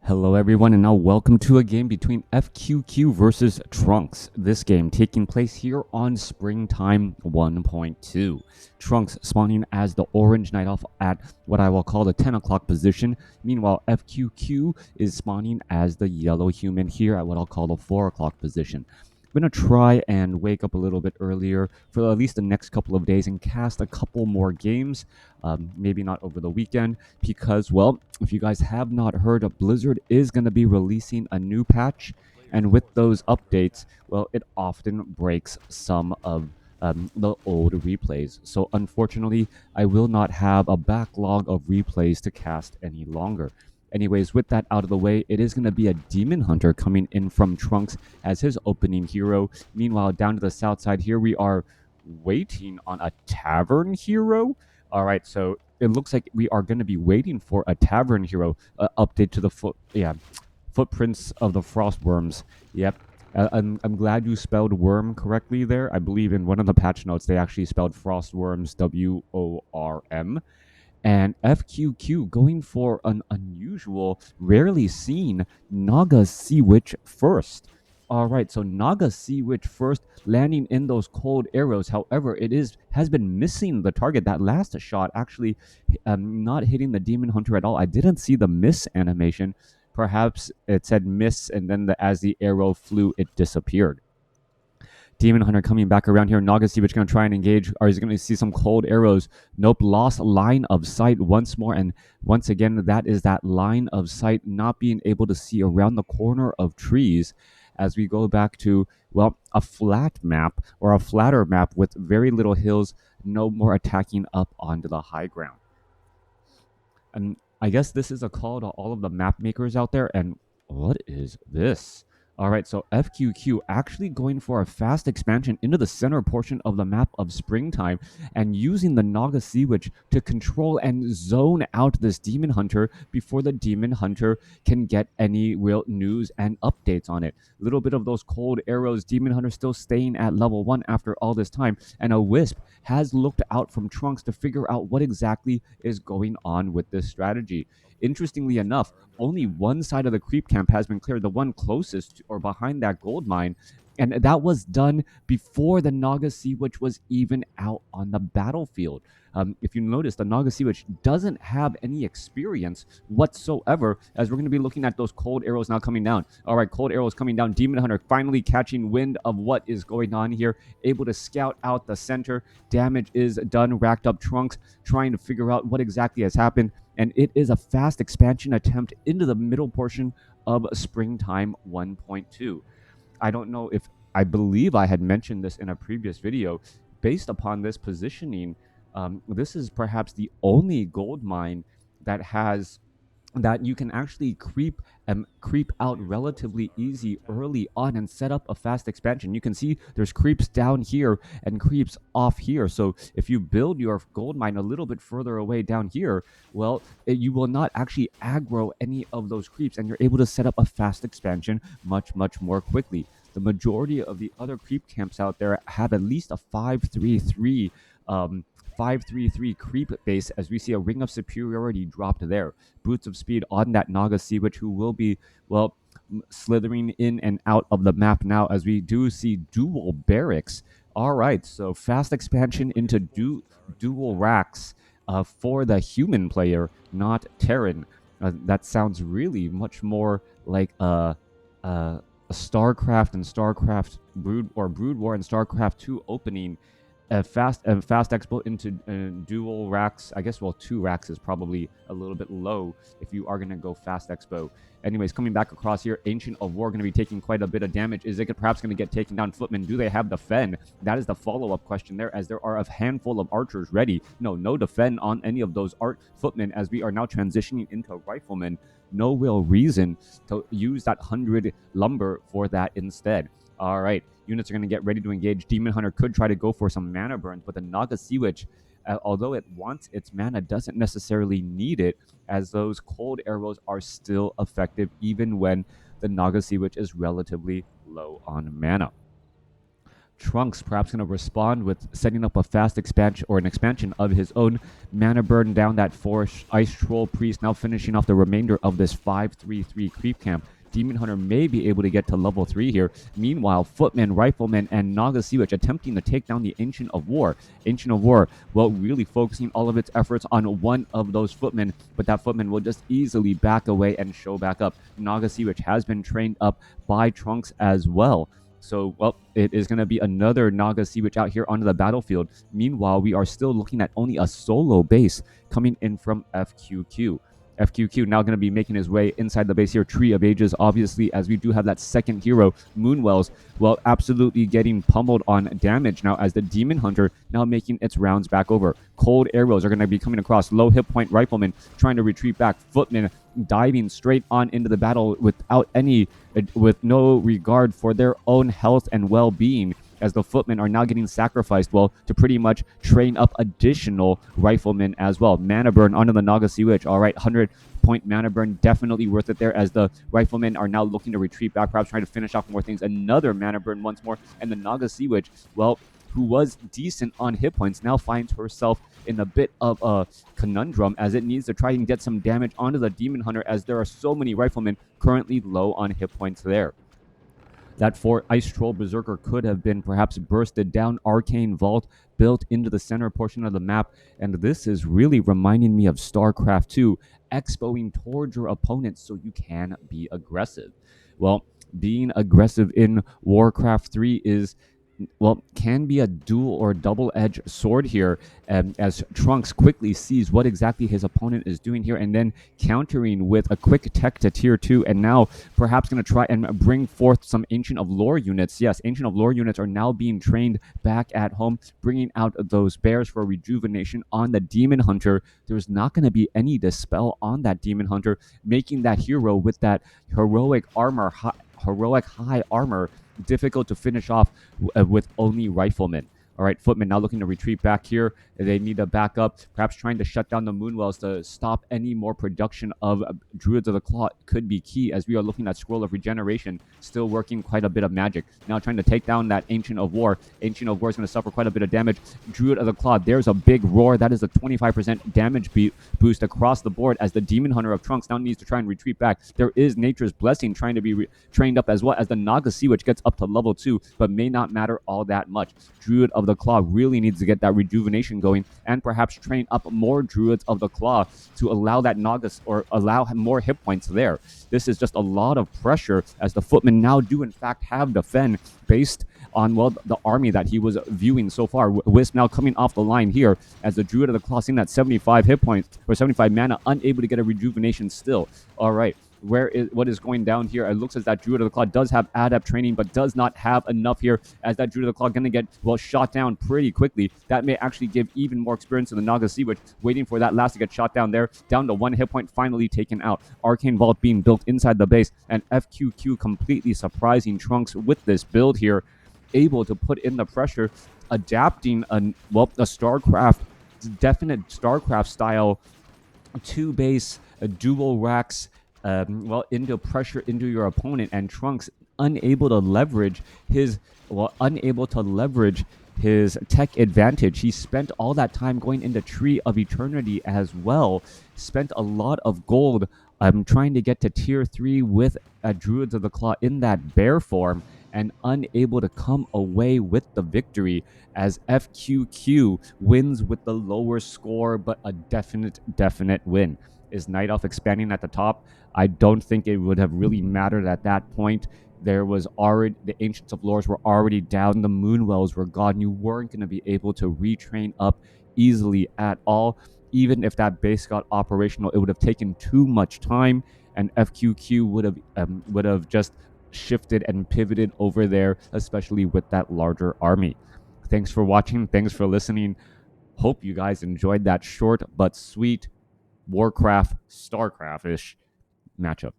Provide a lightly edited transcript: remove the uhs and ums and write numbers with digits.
Hello everyone, and now welcome to a game between FQQ versus Trunkz. This game taking place here on Springtime 1.2. Trunkz spawning as the Orange Knight Elf at what I will call the 10 o'clock position. Meanwhile, FQQ is spawning as the Yellow Human here at what I'll call the 4 o'clock position. I'm going to try and wake up a little bit earlier for at least the next couple of days and cast a couple more games, maybe not over the weekend, because, well, if you guys have not heard, Blizzard is going to be releasing a new patch, and with those updates, well, it often breaks some of the old replays. So unfortunately, I will not have a backlog of replays to cast any longer. Anyways, with that out of the way, it is going to be a Demon Hunter coming in from Trunkz as his opening hero. Meanwhile, down to the south side here, we are waiting on a Tavern Hero. All right, so it looks like we are going to be waiting for a Tavern Hero update to the footprints of the Frostworms. Yep. I'm glad you spelled worm correctly there. I believe in one of the patch notes, they actually spelled Frostworms W-O-R-M. And FQQ going for an unusual, rarely seen Naga Sea Witch first. All right, so Naga Sea Witch first, landing in those cold arrows. However, has been missing the target. That last shot actually not hitting the Demon Hunter at all. I didn't see the miss animation. Perhaps it said miss, and then as the arrow flew, it disappeared. Demon Hunter coming back around here. Naga Sea Witch going to try and engage. Or he's going to see some cold arrows. Nope, lost line of sight once more. And once again, that is that line of sight not being able to see around the corner of trees as we go back to, well, a flat map or a flatter map with very little hills, no more attacking up onto the high ground. And I guess this is a call to all of the map makers out there. And what is this? All right, so FQQ actually going for a fast expansion into the center portion of the map of Springtime and using the Naga Sea Witch to control and zone out this Demon Hunter before the Demon Hunter can get any real news and updates on it. A little bit of those cold arrows, Demon Hunter still staying at level 1 after all this time, and a Wisp has looked out from Trunkz to figure out what exactly is going on with this strategy. Interestingly enough, only one side of the creep camp has been cleared, the one closest or behind that gold mine, and that was done before the Naga Sea Witch was even out on the battlefield. If you notice, the Naga Sea Witch doesn't have any experience whatsoever, as we're going to be looking at those cold arrows now coming down. All right, cold arrows coming down. Demon Hunter finally catching wind of what is going on here, able to scout out the center. Damage is done, racked up. Trunkz trying to figure out what exactly has happened, and it is a fast expansion attempt into the middle portion of Springtime 1.2. I don't know if I believe I had mentioned this in a previous video. Based upon this positioning, this is perhaps the only gold mine that you can actually creep out relatively easy early on and set up a fast expansion. You can see there's creeps down here and creeps off here. So if you build your gold mine a little bit further away down here, well, you will not actually aggro any of those creeps, and you're able to set up a fast expansion much more quickly. The majority of the other creep camps out there have at least a 5-3-3 creep base, as we see a Ring of Superiority dropped there. Boots of Speed on that Naga Sea Witch, who will be, well, slithering in and out of the map now, as we do see dual barracks. All right, so fast expansion into dual racks for the human player, not Terran. That sounds really much more like a StarCraft and StarCraft Brood War and StarCraft 2 opening. Fast expo into dual racks. I guess, well, 2 racks is probably a little bit low if you are going to go fast expo. Anyways, coming back across here, Ancient of War going to be taking quite a bit of damage. Is it perhaps going to get taken down? Footmen, do they have defend? That is the follow-up question there, as there are a handful of archers ready. No defend on any of those footmen, as we are now transitioning into riflemen. No real reason to use that 100 lumber for that instead. All right, units are going to get ready to engage. Demon Hunter could try to go for some mana burns, but the Naga Sea Witch, although it wants its mana, doesn't necessarily need it, as those cold arrows are still effective even when the Naga Sea Witch is relatively low on mana. Trunkz perhaps going to respond with setting up a fast expansion or an expansion of his own. Mana burn down that 4 Ice Troll Priest, now finishing off the remainder of this 5-3-3 creep camp. Demon Hunter may be able to get to level 3 here. Meanwhile, Footman, Rifleman, and Naga Sea Witch attempting to take down the Ancient of War. Ancient of War, well, really focusing all of its efforts on one of those Footmen, but that Footman will just easily back away and show back up. Naga Sea Witch has been trained up by Trunkz as well. So, well, it is going to be another Naga Sea Witch out here onto the battlefield. Meanwhile, we are still looking at only a solo base coming in from FQQ. FQQ now going to be making his way inside the base here. Tree of Ages, obviously, as we do have that second hero, Moonwells, well, absolutely getting pummeled on damage now as the Demon Hunter now making its rounds back over. Cold Arrows are going to be coming across. Low hit point Rifleman trying to retreat back. Footman diving straight on into the battle with no regard for their own health and well-being, as the Footmen are now getting sacrificed, well, to pretty much train up additional Riflemen as well. Mana burn onto the Naga Sea Witch. All right, 100-point mana burn, definitely worth it there, as the Riflemen are now looking to retreat back, perhaps trying to finish off more things. Another mana burn once more, and the Naga Sea Witch, well, who was decent on hit points, now finds herself in a bit of a conundrum, as it needs to try and get some damage onto the Demon Hunter, as there are so many Riflemen currently low on hit points there. That 4 Ice Troll Berserker could have been perhaps bursted down. Arcane Vault built into the center portion of the map, and this is really reminding me of StarCraft 2, expoing towards your opponent so you can be aggressive. Well, being aggressive in WarCraft 3 is, well, can be a dual or double-edged sword here, as Trunkz quickly sees what exactly his opponent is doing here, and then countering with a quick tech to tier 2, and now perhaps going to try and bring forth some Ancient of Lore units. Yes, Ancient of Lore units are now being trained back at home, bringing out those bears for rejuvenation on the Demon Hunter. There's not going to be any dispel on that Demon Hunter, making that hero with that heroic high armor difficult to finish off with only Riflemen. All right, Footman now looking to retreat back here. They need to back up, perhaps trying to shut down the Moonwells to stop any more production of Druids of the Claw could be key, as we are looking at Scroll of Regeneration, still working quite a bit of magic. Now trying to take down that Ancient of War. Ancient of War is going to suffer quite a bit of damage. Druid of the Claw, there's a big roar. That is a 25% damage boost across the board, as the Demon Hunter of Trunkz now needs to try and retreat back. There is Nature's Blessing trying to be trained up as well, as the Naga Sea Witch gets up to level 2, but may not matter all that much. Druid of the Claw really needs to get that rejuvenation going, and perhaps train up more Druids of the Claw to allow that Nagas, or allow more hit points there. This is just a lot of pressure, as the Footmen now do in fact have defend based on, well, the army that he was viewing so far. Wisp now coming off the line here, as the Druid of the Claw seeing that 75 hit points or 75 mana, unable to get a rejuvenation still. All right, what is going down here? It looks as that Druid of the Claw does have adept training, but does not have enough here, as that Druid of the Claw going to get, well, shot down pretty quickly. That may actually give even more experience to the Naga Sea Witch, waiting for that last to get shot down there. Down to 1 hit point, finally taken out. Arcane Vault being built inside the base, and FQQ completely surprising Trunkz with this build here, able to put in the pressure, adapting a StarCraft, definite StarCraft style 2 base, dual racks, into pressure into your opponent, and Trunkz unable to leverage his tech advantage. He spent all that time going into Tree of Eternity as well, spent a lot of gold trying to get to tier 3 with Druids of the Claw in that bear form, and unable to come away with the victory, as FQQ wins with the lower score, but a definite win. Is Night Elf expanding at the top? I don't think it would have really mattered at that point. There was already, the Ancients of Lores were already down, the Moonwells were gone. You weren't going to be able to retrain up easily at all. Even if that base got operational, it would have taken too much time, and FQQ would have just shifted and pivoted over there, especially with that larger army. Thanks for watching. Thanks for listening. Hope you guys enjoyed that short but sweet WarCraft, StarCraft-ish matchup.